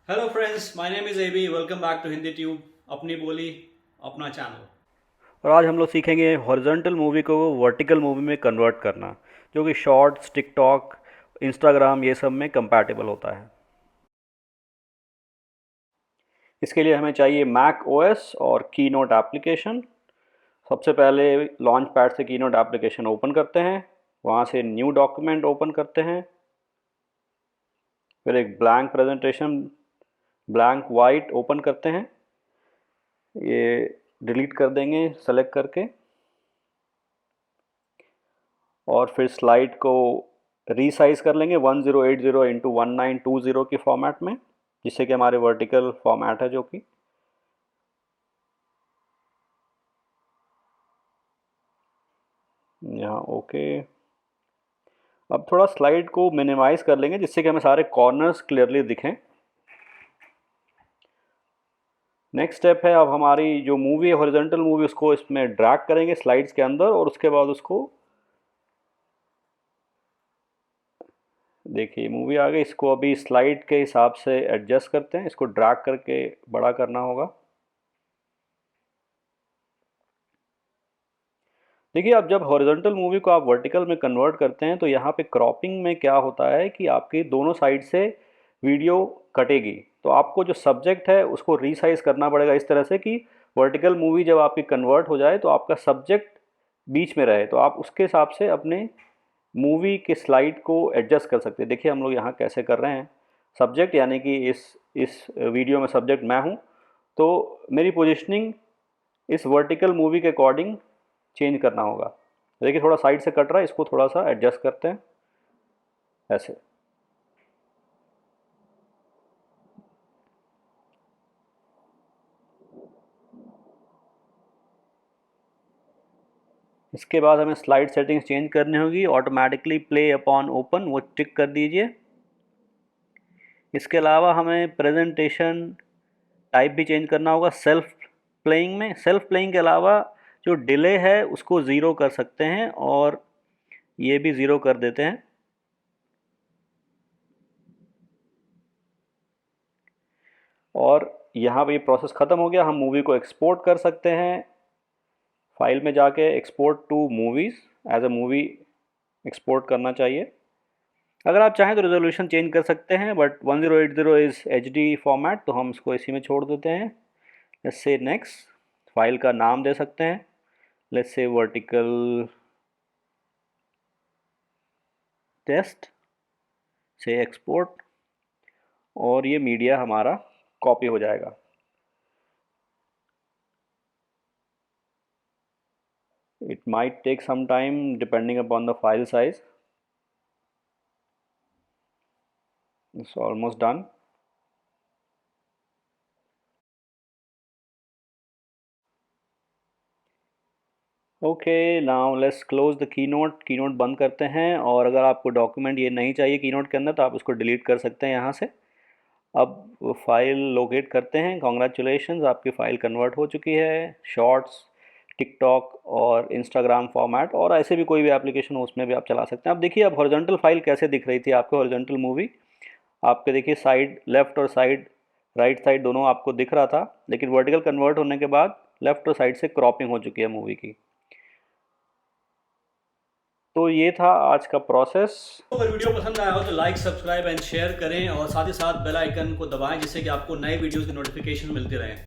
Hello friends, my name is AB. Welcome back to Hindi tube, अपनी बोली अपना चैनल। और आज हम लोग सीखेंगे हॉरिजॉन्टल मूवी को वर्टिकल मूवी में कन्वर्ट करना, जो कि शॉर्ट्स, टिकटॉक, इंस्टाग्राम ये सब में कंपैटिबल होता है। इसके लिए हमें चाहिए मैक ओएस और कीनोट एप्लीकेशन। सबसे पहले लॉन्च पैड से कीनोट एप्लीकेशन ओपन करते हैं, वहाँ से न्यू डॉक्यूमेंट ओपन करते हैं, फिर एक blank presentation, blank white open करते हैं। ये डिलीट कर देंगे सेलेक्ट करके, और फिर स्लाइड को रीसाइज कर लेंगे 1080 इंटू 1920 की फॉर्मेट में, जिससे कि हमारे वर्टिकल फॉर्मेट है जो कि यहाँ ओके। अब थोड़ा स्लाइड को मिनिमाइज कर लेंगे जिससे कि हमें सारे कॉर्नर्स क्लियरली दिखें। नेक्स्ट स्टेप है, अब हमारी जो मूवी है हॉरिजॉन्टल मूवी, उसको इसमें ड्रैग करेंगे स्लाइड्स के अंदर, और उसके बाद उसको देखिए मूवी आ गई। इसको अभी स्लाइड के हिसाब से एडजस्ट करते हैं, इसको ड्रैग करके बड़ा करना होगा। देखिए, अब जब हॉरिजॉन्टल मूवी को आप वर्टिकल में कन्वर्ट करते हैं तो यहाँ पे क्रॉपिंग में क्या होता है कि आपकी दोनों साइड से वीडियो कटेगी, तो आपको जो सब्जेक्ट है उसको रीसाइज करना पड़ेगा इस तरह से कि वर्टिकल मूवी जब आपकी कन्वर्ट हो जाए तो आपका सब्जेक्ट बीच में रहे, तो आप उसके हिसाब से अपने मूवी के स्लाइड को एडजस्ट कर सकते हैं। देखिए हम लोग यहाँ कैसे कर रहे हैं। सब्जेक्ट यानी कि इस वीडियो में सब्जेक्ट मैं हूँ, तो मेरी पोजिशनिंग इस वर्टिकल मूवी के अकॉर्डिंग चेंज करना होगा। देखिए थोड़ा साइड से कट रहा है, इसको थोड़ा सा एडजस्ट करते हैं ऐसे। इसके बाद हमें स्लाइड सेटिंग्स चेंज करनी होगी। ऑटोमेटिकली प्ले अपॉन ओपन वो टिक कर दीजिए। इसके अलावा हमें प्रेजेंटेशन टाइप भी चेंज करना होगा। सेल्फ प्लेइंग में, सेल्फ प्लेइंग के अलावा जो डिले है उसको ज़ीरो कर सकते हैं, और ये भी ज़ीरो कर देते हैं। और यहाँ पे ये प्रोसेस ख़त्म हो गया। हम मूवी को एक्सपोर्ट कर सकते हैं। फाइल में जाके export to movies, as a movie export करना चाहिए। अगर आप चाहें तो रेजोल्यूशन चेंज कर सकते हैं, बट 1080 इज़ एचडी फॉर्मेट, तो हम इसको इसी में छोड़ देते हैं। लेट्स से नेक्स्ट, फाइल का नाम दे सकते हैं, लेट्स से वर्टिकल टेस्ट, से एक्सपोर्ट, और ये मीडिया हमारा कॉपी हो जाएगा। It might take some time depending upon the file size. It's almost done. Okay, now let's close the keynote. Keynote बंद करते हैं, और अगर आपको डॉक्यूमेंट ये नहीं चाहिए कीनोट के अंदर तो आप उसको डिलीट कर सकते हैं यहाँ से। अब फाइल लोकेट करते हैं। कॉन्ग्रेचुलेशंस, आपकी फ़ाइल कन्वर्ट हो चुकी है। शॉर्ट्स, टिकटॉक और इंस्टाग्राम फॉर्मेट, और ऐसे भी कोई भी एप्लीकेशन हो उसमें भी आप चला सकते हैं। अब देखिए अब हॉरिजॉन्टल फाइल कैसे दिख रही थी आपको। हॉरिजॉन्टल मूवी आपके देखिए साइड लेफ़्ट और साइड राइट साइड दोनों आपको दिख रहा था, लेकिन वर्टिकल कन्वर्ट होने के बाद लेफ़्ट और साइड से क्रॉपिंग हो चुकी है मूवी की। तो ये था आज का प्रोसेस। तो अगर वीडियो पसंद आया हो तो लाइक, सब्सक्राइब एंड शेयर करें, और साथ ही साथ बेल आइकन को दबाएं जिससे कि आपको नए वीडियोस की नोटिफिकेशन मिलती रहे।